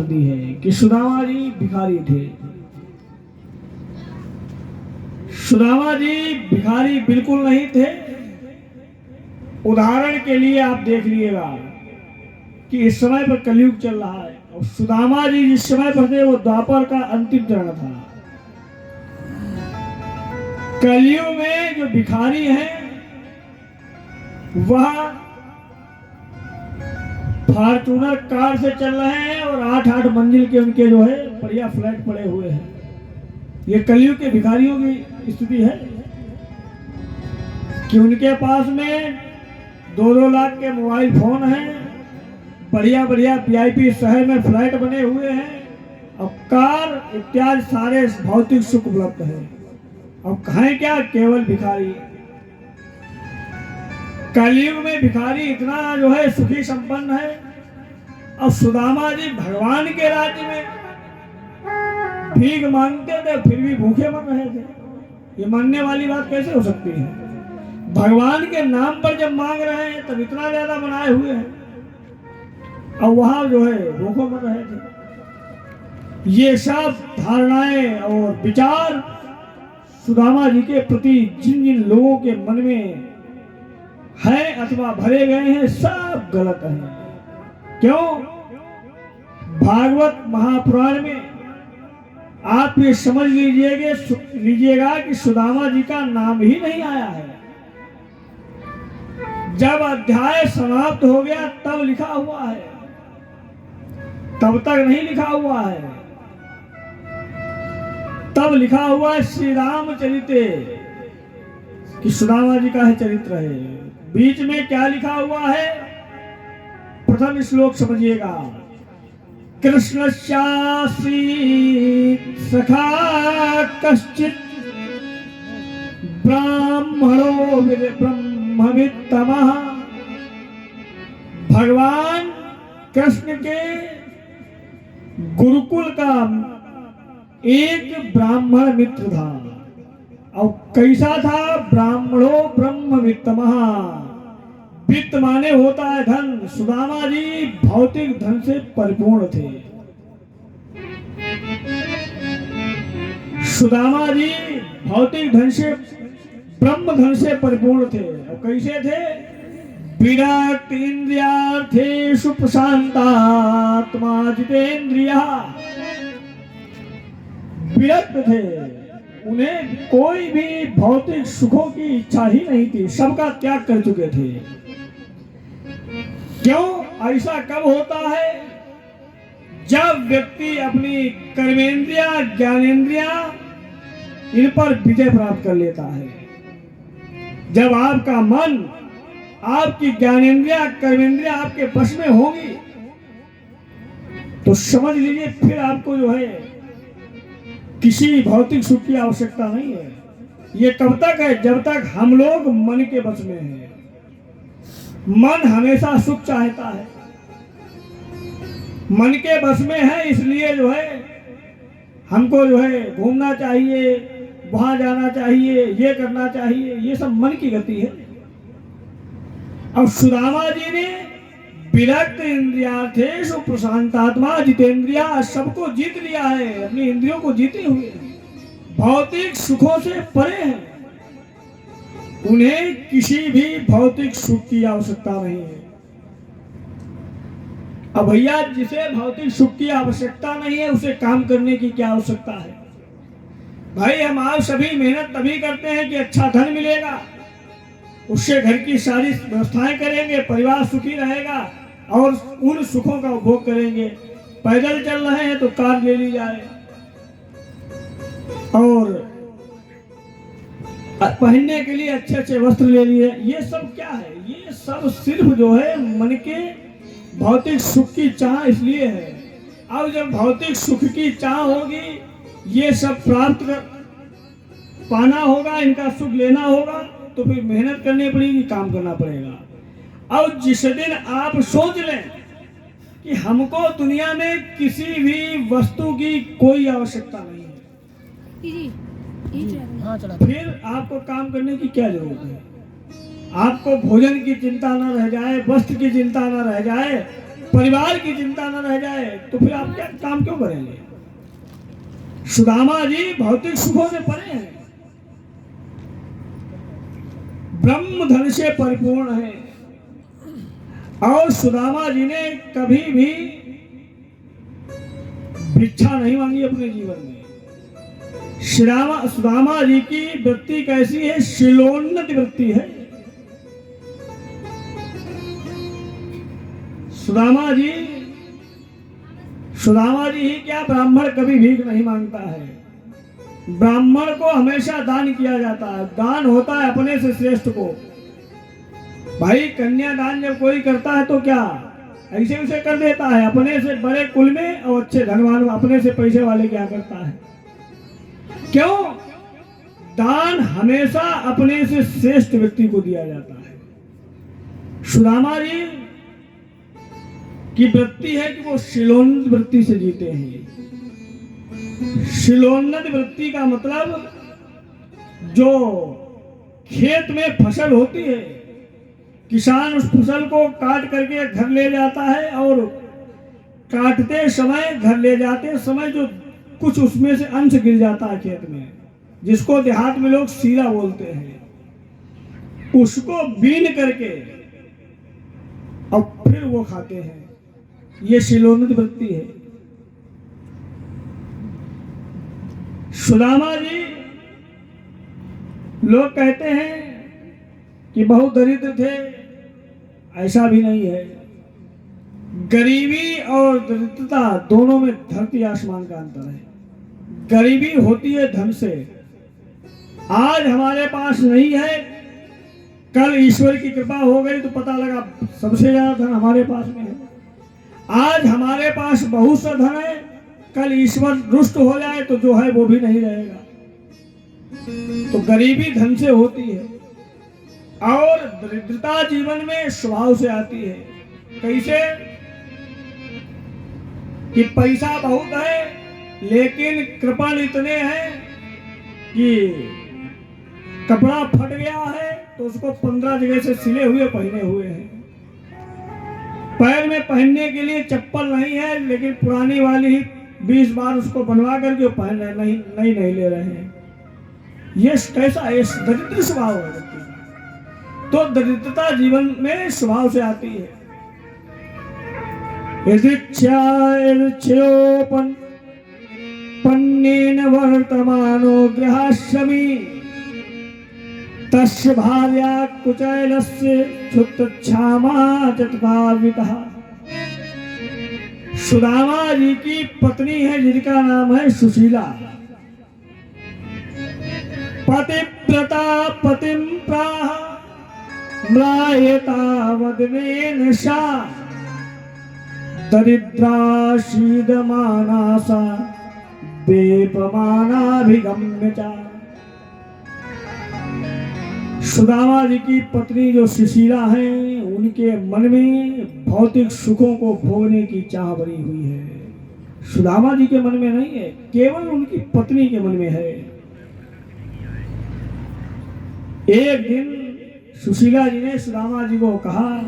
दी है कि सुदामा जी भिखारी थे। सुदामा जी भिखारी बिल्कुल नहीं थे। उदाहरण के लिए आप देख लीजिएगा कि इस समय पर कलयुग चल रहा है और सुदामा जी जिस समय पर थे वो द्वापर का अंतिम चरण था। कलयुग में जो भिखारी हैं वह फॉर्चूनर कार से चल रहे हैं और 8-8 मंजिल के उनके जो है बढ़िया फ्लैट पड़े हुए हैं। ये कलयुग के भिखारियों की स्थिति है कि उनके पास में 2-2 लाख के मोबाइल फोन हैं, बढ़िया बढ़िया वीआईपी शहर में फ्लैट बने हुए हैं और कार इत्यादि सारे भौतिक सुख उपलब्ध है। अब कहें क्या, केवल भिखारी। कलयुग में भिखारी इतना जो है सुखी संपन्न है और सुदामा जी भगवान के राज्य में भीख मांगते थे फिर भी भूखे मर रहे थे। ये मानने वाली बात कैसे हो सकती है? भगवान के नाम पर जब मांग रहे हैं तब इतना ज्यादा बनाए हुए हैं और वहां जो है भूखों मर रहे थे। ये सब धारणाएं और विचार सुदामा जी के प्रति जिन जिन लोगों के मन में है अथवा भरे गए हैं सब गलत है। क्यों? भागवत महापुराण में आप ये समझ लीजिएगा कि सुदामा जी का नाम ही नहीं आया है। जब अध्याय समाप्त हो गया तब लिखा हुआ है, तब तक नहीं लिखा हुआ है। तब लिखा हुआ है श्री रामचरिते कि सुदामा जी का है चरित्र है। बीच में क्या लिखा हुआ है? प्रथम श्लोक समझिएगा। कृष्णस्यासी सखा कश्चित् ब्राह्मणो ब्रह्मवित्तमः। भगवान कृष्ण के गुरुकुल का एक ब्राह्मण मित्र था और कैसा था? ब्राह्मणो ब्रह्मवित्तमः। वित्त माने होता है धन। सुदामा जी भौतिक धन से परिपूर्ण थे। सुदामा जी भौतिक धन से ब्रह्म धन से परिपूर्ण थे। और कैसे थे? विरक्त इंद्रियार्थेषु प्रशांतात्मा जितेंद्रियः। विरक्त थे, उन्हें कोई भी भौतिक सुखों की इच्छा ही नहीं थी, सबका त्याग कर चुके थे। क्यों? ऐसा कब होता है? जब व्यक्ति अपनी कर्मेंद्रिया ज्ञानेंद्रिया इन पर विजय प्राप्त कर लेता है। जब आपका मन, आपकी ज्ञानेंद्रिया कर्मेंद्रिया आपके वश में होगी तो समझ लीजिए फिर आपको जो है किसी भौतिक सुख की आवश्यकता नहीं है। ये कब तक है? जब तक हम लोग मन के बस में हैं। मन हमेशा सुख चाहता है, मन के बस में है, इसलिए जो है हमको जो है घूमना चाहिए, वहां जाना चाहिए, ये करना चाहिए, ये सब मन की गति है। अब सुदामा जी ने विरक्त इंद्रियार्थेषु प्रशांतात्मा जितेंद्रिया, सबको जीत लिया है, अपनी इंद्रियों को जीते हुए भौतिक सुखों से परे हैं। उन्हें किसी भी भौतिक सुख की आवश्यकता नहीं है। अब भैया जिसे भौतिक सुख की आवश्यकता नहीं है उसे काम करने की क्या आवश्यकता है? भाई हम आप सभी मेहनत तभी करते हैं कि अच्छा धन मिलेगा, उससे घर की सारी व्यवस्थाएं करेंगे, परिवार सुखी रहेगा और उन सुखों का उपभोग करेंगे। पैदल चल रहे हैं तो कार ले ली जाए और पहनने के लिए अच्छे अच्छे वस्त्र ले लिए। ये सब क्या है? ये सब सिर्फ जो है मन के भौतिक सुख की चाह इसलिए है। अब जब भौतिक सुख की चाह होगी, ये सब प्राप्त पाना होगा, इनका सुख लेना होगा तो फिर मेहनत करनी पड़ेगी, काम करना पड़ेगा। और जिस दिन आप सोच लें कि हमको दुनिया में किसी भी वस्तु की कोई आवश्यकता नहीं है, फिर आपको काम करने की क्या जरूरत है? आपको भोजन की चिंता न रह जाए, वस्त्र की चिंता न रह जाए, परिवार की चिंता न रह जाए तो फिर आप क्या काम क्यों करेंगे? सुदामा जी भौतिक सुखों से परे हैं, ब्रह्म धन से परिपूर्ण है। और सुदामा जी ने कभी भी भिक्षा नहीं मांगी अपने जीवन में। सुदामा जी की वृत्ति कैसी है? शीलोन्नत वृत्ति है। सुदामा जी ही क्या, ब्राह्मण कभी भीख नहीं मांगता है। ब्राह्मण को हमेशा दान किया जाता है। दान होता है अपने से श्रेष्ठ को। भाई कन्यादान जब कोई करता है तो क्या ऐसे उसे कर देता है? अपने से बड़े कुल में और अच्छे धनवान अपने से पैसे वाले क्या करता है? क्यों? दान हमेशा अपने से श्रेष्ठ व्यक्ति को दिया जाता है। सुदामा जी की वृत्ति है कि वो शीलोन्नत वृत्ति से जीते हैं। शीलोन्नत वृत्ति का मतलब जो खेत में फसल होती है, किसान उस फसल को काट करके घर ले जाता है और काटते समय, घर ले जाते समय जो कुछ उसमें से अंश गिर जाता है खेत में, जिसको देहात में लोग सीरा बोलते हैं, उसको बीन करके और फिर वो खाते हैं। ये शीलोन्नत वृत्ति है। सुदामा जी, लोग कहते हैं कि बहुत दरिद्र थे, ऐसा भी नहीं है। गरीबी और दरिद्रता दोनों में धरती आसमान का अंतर है। गरीबी होती है धन से। आज हमारे पास नहीं है, कल ईश्वर की कृपा हो गई तो पता लगा सबसे ज्यादा धन हमारे पास में है। आज हमारे पास बहुत सा धन है, कल ईश्वर रुष्ट हो जाए तो जो है वो भी नहीं रहेगा। तो गरीबी धन से होती है और दरिद्रता जीवन में स्वभाव से आती है। कैसे? कि पैसा बहुत है लेकिन कृपण इतने हैं कि कपड़ा फट गया है तो उसको 15 जगह से सिले हुए पहने हुए हैं। पैर में पहनने के लिए चप्पल नहीं है लेकिन पुरानी वाली ही 20 बार उसको बनवा करके पहन रहे, नहीं ले रहे हैं। ये कैसा? ये दरिद्र स्वभाव है। तो दरिद्रता जीवन में स्वभाव से आती है। पन्नेन वर्तमानो गृहाश्रमी तस्य भार्या कुचैलस्य क्षुत्क्षामा चतुर्वितः। सुदामा जी की पत्नी है जिनका नाम है सुशीला। पतिव्रता पतिं प्राह म्लायता वदनेन सा दरिद्रा शीदमाना सा वेपमानाभिगम्य च। सुदामा जी की पत्नी जो सुशीला है, उनके मन में भौतिक सुखों को भोगने की चाह भरी हुई है। सुदामा जी के मन में नहीं है, केवल उनकी पत्नी के मन में है। एक दिन सुशीला जी ने सुदामा जी को कहा,